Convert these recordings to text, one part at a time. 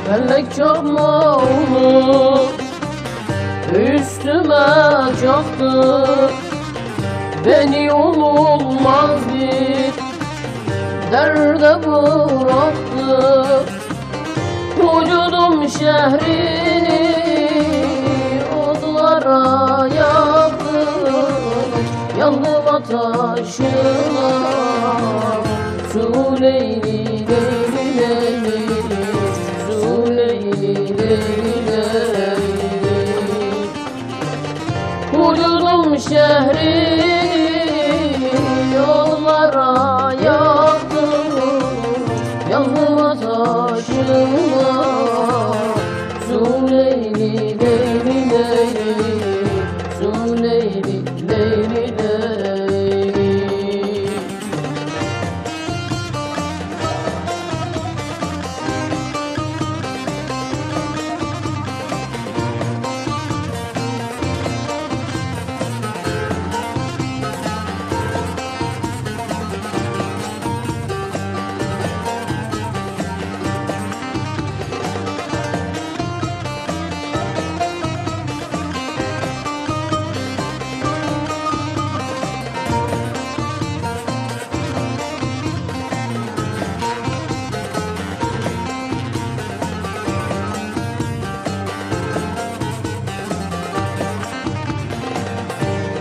Felek çarmağını üstüme çaktı, beni olmaz bir derde bıraktı. Vücudum şehrini odlara yaktı, yandım ateşine. Su leyli leyli leyli, su leyli leyli leyli. Vücudum şehrini yollara yaktı, yandım ateşine. Su leyli leyli leyli, su leyli leyli leyli.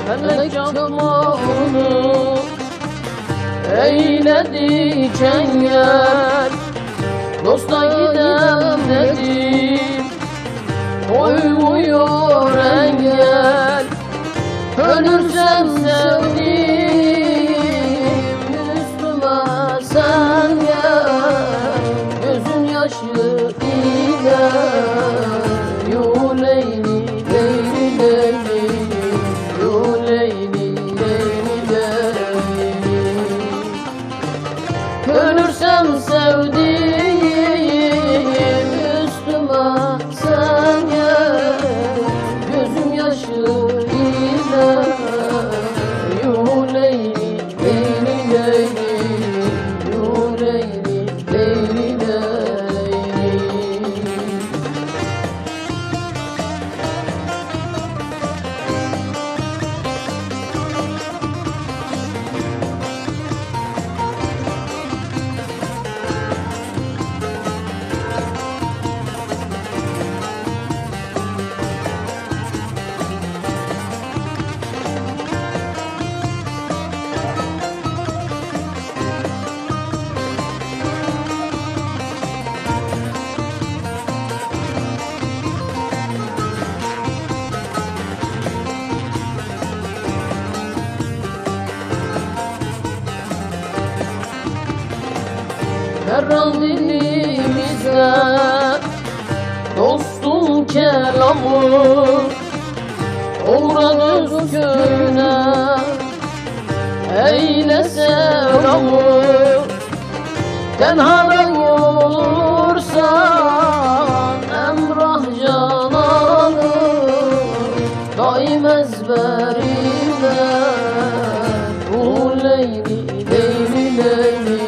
Felek çarmağını eyledi çengel, dosta gidem dedim, koymuyor engel. Ölürsem sevdim, üstüme sen gel, gözün yaşı ile. Yu leyli leyli leyli, yu leyli leyli leyli. Ölürsem sevdiğim, üstüme sen gel, gözüm yaşı ile. Yu leyli leyli leyli, yu leyli leyli leyli. Herhal dilimizde dostum kelamı, uğra göz köyüne eyle selamı. Tenhadan olursan emrah cananı, daim ezberimde. Bu leyli leyli leyli,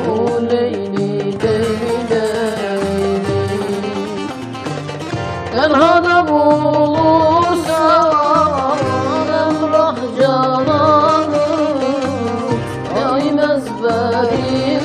bu leyli leyli leyli. Tenhada bulursan emrah cananı, daim ezberimde.